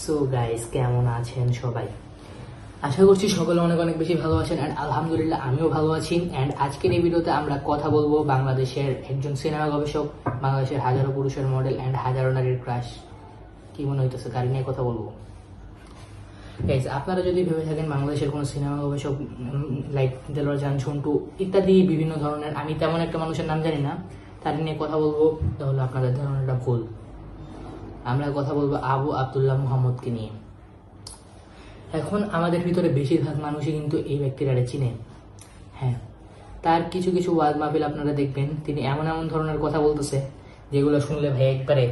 So guys, কেমন আছেন সবাই? আশা করছি সকলে অনেক অনেক বেশি ভালো আছেন। অ্যান্ড আলহামদুলিল্লাহ আমিও ভালো আছি। অ্যান্ড আজকের এই ভিডিওতে আমরা কথা বলবো বাংলাদেশের একজন সিনেমা গবেষক, বাংলাদেশের হাজারো পুরুষের মডেল অ্যান্ড হাজারো নারীর ক্রাশ। কি মনে হইতেছে কার নিয়ে কথা বলবো? গাইস, আপনারা যদি ভেবে থাকেন বাংলাদেশের কোনো সিনেমা গবেষক লাইক দেলোয়ার জাহান, ঝন্টু ইত্যাদি বিভিন্ন ধরনের, আমি তেমন একটা মানুষের নাম জানি না, তার নিয়ে কথা বলবো, তাহলে আপনাদের ধারণাটা ভুল। আমরা কথা বলবো আবু আবদুল্লাহ মুহাম্মদকে নিয়ে। এখন আমাদের ভিতরে বেশিরভাগ মানুষই কিন্তু এই ব্যক্তিটারে চিনে। হ্যাঁ, তার কিছু কিছু ওয়াজ মাহফিল আপনারা দেখবেন, তিনি এমন এমন ধরনের কথা বলতেছে যেগুলো শুনলে ভাই একবারে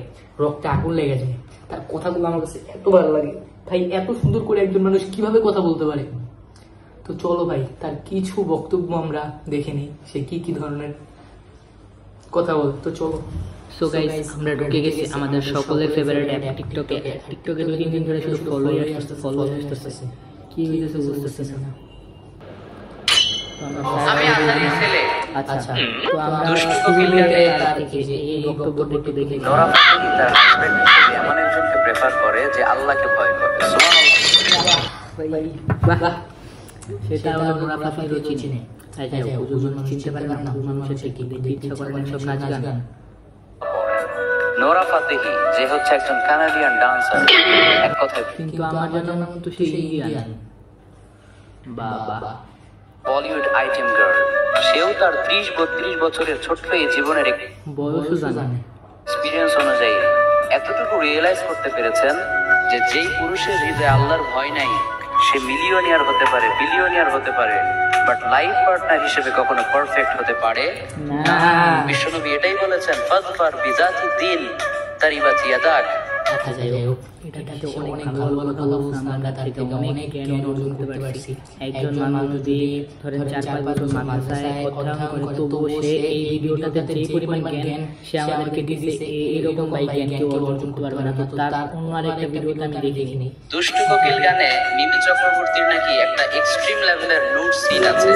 রক্তে আগুন লেগে যায়। তার কথাগুলো আমার কাছে এত ভালো লাগে ভাই, এত সুন্দর করে একজন মানুষ কিভাবে কথা বলতে পারে। তো চলো ভাই, তার কিছু বক্তব্য আমরা দেখে নিই, সে কি কি ধরনের কথা বল। তো চলো। সো গাইস, আমরা ঢুকে গেছি আমাদের সকলের ফেভারিট অ্যাপ টিকটকে। টিকটকে 2-3 দিন ধরে শুধু ফলোই আসতেছে। কি হইতেছে বুঝতেছি না। আমি আজারির ছেলে। আচ্ছা, তো আমরা শুরুতে তার থেকে যে এই বক্তব্যটা একটু দেখে নিই। নোরা ফাতেহি তার হাজবেন্ড হিসেবে এমন একজনকে প্রেফার করে যে আল্লাহকে ভয় করে। সুবহানাল্লাহ। বাহ, সেটা হলো নোরা ফাতেহিরও চিনে। আচ্ছা, হুজুর মানুষ চিনতে পারে না, হুজুর মানুষের কি দেখতে ইচ্ছা করে না সব নাচ গান। নোরা ফাতেহি যে হচ্ছে একজন কানাডিয়ান ডান্সার, এক কথায় কিন্তু আমার জানা তো সেই ইন্ডিয়ান। বাবা, বলিউড আইটেম গার্ল। সেও তার 30-32 বছরের ছোট্ট এই জীবনের বয়সও জানে এক্সপিরিয়েন্স অনুযায়ী এতটুকু রিয়েলাইজ করতে পেরেছেন যে যেই পুরুষের হৃদয়ে আল্লাহর ভয় নাই, সে মিলিয়নিয়ার হতে পারে, বিলিয়নিয়ার হতে পারে, বাট লাইফ পার্টনার হিসেবে কখনো পারফেক্ট হতে পারে না। বিশ্বনবী এটাই বলেছেন, ফাজফার বিজাতি দিন তারিবাত ইয়াদাক। আচ্ছা, যাই হোক, এটাতে অনেক ভালো ভালো কথা বলছেন, আমরা তার থেকে অনেক জ্ঞান অর্জন করতে পারছি। একজন মানুষ যদি ধরেন 4-5 বছর মাদ্রাসায় অধ্যয়ন করে, তবুও সে এই ভিডিওটাতে যে পরিমাণ জ্ঞান সে আমাদেরকে দিচ্ছে, এরকম ভাই জ্ঞান কেউ অর্জন করতে পারবে না। তো তার অন্য আরেকটা ভিডিওতে আমি দেখিনি, দুষ্টু কোকিল গানে মিমি চক্রবর্তীর নাকি একটা এক্সট্রিম লেভেলের নুড সিন আছে,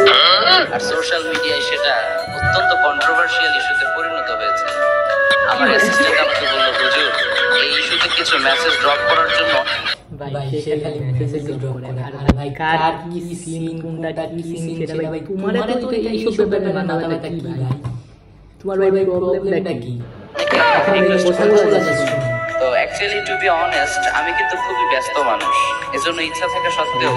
আর সোশ্যাল মিডিয়ায় সেটা অত্যন্ত কন্ট্রোভার্সিয়াল ইস্যুতে পরিণত হয়েছে। আমার অ্যাসিস্ট্যান্ট আমাকে বলল, হুজুর এই ইস্যুতে কিছু মেসেজ ড্রপ করার জন্য। ভাই সে খালি মেসেজ ড্রপ করে, আর ভাই কার কি সিন, কোনটা কি সিন সেটা ভাই তোমারে তো এই সব ব্যাপারে মাথাটা কি ভাই, তোমার ভাই প্রবলেমটা কি? তো অ্যাকচুয়ালি টু বি অনেস্ট, আমি কিন্তু খুবই ব্যস্ত মানুষ, এজন্য ইচ্ছা থাকা সত্ত্বেও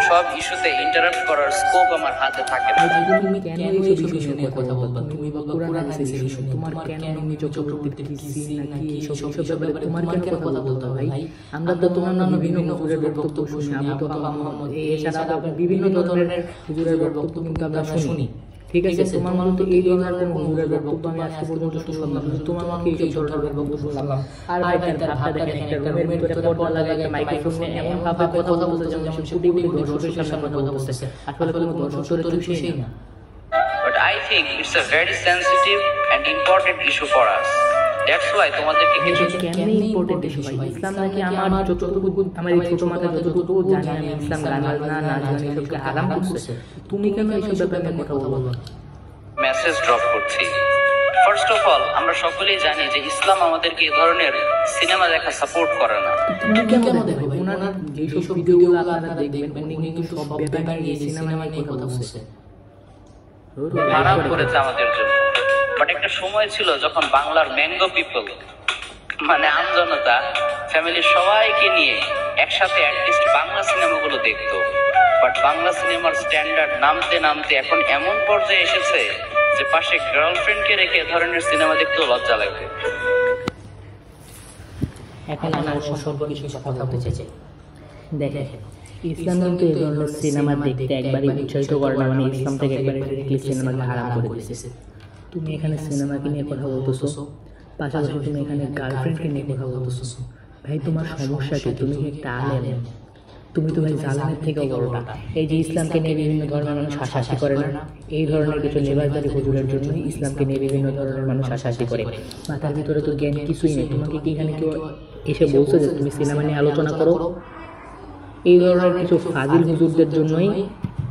সব ইস্যুতে ইন্টারাপ্ট করার স্কোপ আমার হাতে থাকে না। তুমি কেন এই সব ইস্যু নিয়ে কথা বলবা? তুমি বলবা কোরআন হাদিসের ইস্যু, তোমার কেন মিমি চক্রবর্তীর কি সিন নাকি সব ব্যাপারে তোমার কেন কথা বলতে ভাই? আমরা তো তোমার নামে বিভিন্ন হুজুরের বক্তব্য শুনি, আবু তাহা মুহাম্মদ এছাড়া বিভিন্ন ধরনের হুজুরের বক্তব্য কিন্তু আমরা শুনি। ঠিক আছে, তোমার মনে তো এই ধরনের হুজুরের বক্তব্য আমি আজকে পর্যন্ত শুনলাম না, তোমার মনে এই সব ধরনের বক্তব্য শুনলাম। আর ভাই তার ভাবটা দেখেন, একটা রুমের ভিতরে পর্দা লাগায় মাইক্রোফোন নিয়ে এমন ভাবে কথা বলতেছে যেমন সে কোটি কোটি দর্শকের সামনে কথা বলতেছে। আসলে কোনো দর্শক তো কিছুই না। But I think it's a very sensitive and important issue for us. That's why তোমাদেরকে কিছু কেন ইম্পর্টেন্ট ইস্যু ভাই? ইসলাম নাকি আমার যতটুকু, আমার এই ছোট মাথা যতটুকু জানি আমি, ইসলাম গান বাজনা নাচ গান এসবকে হারাম করছে। তুমি কেন এইসব ব্যাপারে কথা বলবো? মেসেজ ড্রপ করছি। ফার্স্ট অফ অল, আমরা সকলেই জানি যে ইসলাম আমাদেরকে এই ধরনের সিনেমা দেখা সাপোর্ট করে না। তুমি কেন দেখো ভাই, ওনার যেসব ভিডিওগুলো আপনারা দেখবেন উনি কিন্তু সব ব্যাপারে নিয়ে সিনেমা নিয়ে কথা বলছে, খারাপ করেছে আমাদের জন্য। বাট একটা সময় ছিল যখন বাংলার ম্যাঙ্গো পিপল মানে আমজনতা ফ্যামিলির সবাইকে নিয়ে একসাথে অ্যাটলিস্ট বাংলা সিনেমাগুলো দেখতো। বাট বাংলা সিনেমার স্ট্যান্ডার্ড নামতে নামতে এখন এমন পর্যায়ে এসেছে যে পাশে গার্লফ্রেন্ডকে রেখে এ ধরনের সিনেমা দেখতেও লজ্জা লাগবে। এখন আমি ওর সম্পর্কে কিছু কথা বলতে চাই। দেখেন, ইসলাম কিন্তু এই ধরনের সিনেমা দেখতে একবারই উৎসাহিত করে না, মানে ইসলাম থেকে একবারে সিনেমাকে হারাম করে দিয়েছে। তুমি এখানে সিনেমাকে নিয়ে কথা বলতেছো, পাশাপাশি তুমি এখানে গার্লফ্রেন্ডকে নিয়ে কথা বলতেছো। ভাই তোমার সমস্যা কি? তুমি কি একটা আলেম? তুমি তো ভাই জালেমের থেকে বড়টা। এই যে ইসলামকে নিয়ে বিভিন্ন ধরনের মানুষ হাসাহাসি করে না, এই ধরনের কিছু লেবাসদারি হুজুরের জন্য ইসলামকে নিয়ে বিভিন্ন ধরনের মানুষ হাসাহাসি করে। মাথার ভিতরে তো জ্ঞান কিছুই নেই। তোমাকে কি এখানে কেউ এসে বলছে যে তুমি সিনেমা নিয়ে আলোচনা করো? এই ধরনের কিছু ফাজিল হুজুরদের জন্যই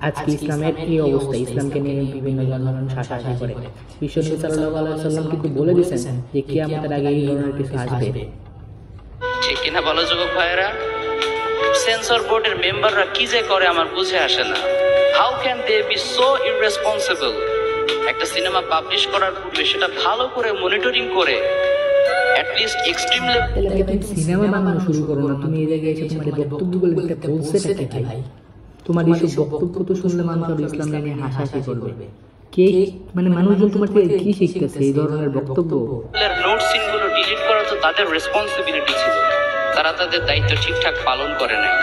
আজকে ইসলামের এই অবস্থা। ইসলামকে নিয়ে বিভিন্ন ধরনের মানুষ হাসাহাসি করে। বিশ্বনবী সাল্লাল্লাহু আলাইহি ওয়াসাল্লাম কিন্তু বলে দিয়েছেন যে কিয়ামতের আগে এই ধরনের কিছু আসবে। ঠিক কিনা বলো যুবক ভাইয়েরা? সেন্সর বোর্ডের মেম্বাররা কি যে করে আমার বুঝে আসে না। How can they be so irresponsible? একটা সিনেমা পাবলিশ করার পূর্বে সেটা ভালো করে মনিটরিং করে অ্যাটলিস্ট এক্সট্রিম তাহলে ভাই তুমি সিনেমা বানানো শুরু করো না, তুমি এই জায়গায় এসে তোমার বক্তব্যগুলো একটা বলছে কি ভাই? তোমার এইসব বক্তব্য তো শুনলে মানুষ আর ইসলাম নিয়ে হাসাহাসি করবে। কে মানে মানুষজন তোমার থেকে কি শিখতেছে এই ধরনের বক্তব্য? নোট সিনগুলো ডিলিট করা তো তাদের রেসপন্সিবিলিটি ছিল, তারা তাদের দায়িত্ব ঠিকঠাক পালন করে নাই।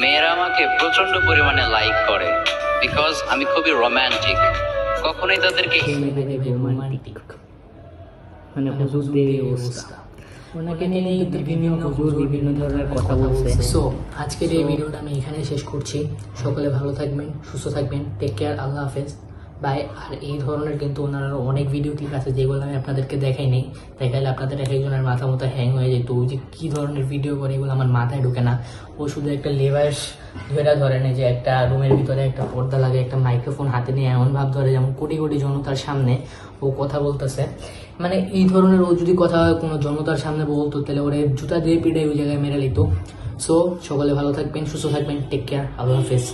মেয়েরা আমাকে প্রচন্ড পরিমাণে লাইক করে বিকজ আমি খুবই রোমান্টিক। কখনোই তাদেরকে রোমান্টিক মানে হুজুরদের এই অবস্থা, ওনাকে নিয়ে কিন্তু বিভিন্ন হুজুর বিভিন্ন ধরনের কথা বলছে। সো আজকের এই ভিডিওটা আমি এখানে শেষ করছি। সকলে ভালো থাকবেন, সুস্থ থাকবেন, টেক কেয়ার, আল্লাহ হাফেজ, বাই। আর এই ধরনের কিন্তু ওনার অনেক ভিডিও ঠিক আছে যেগুলো আমি আপনাদেরকে দেখাইনি, দেখাইলে আপনাদের এক একজনের মাথা মতো হ্যাং হয়ে যেত। ওই যে কী ধরনের ভিডিও করে এগুলো আমার মাথায় ঢুকে না। ও শুধু একটা লেবাস ধরে নেই যে একটা রুমের ভিতরে একটা পর্দা লাগে, একটা মাইক্রোফোন হাতে নিয়ে এমন ভাব ধরে যেমন কোটি কোটি জনতার সামনে ও কথা বলতেছে। মানে এই ধরনের ও যদি কথা কোনো জনতার সামনে বলতো তাহলে ওরে জুতা দিয়ে পিটাই ওই জায়গায় মেরে নিত। সো সকলে ভালো থাকবেন, সুস্থ থাকবেন, টেক কেয়ার, আল্লাহ হাফেজ।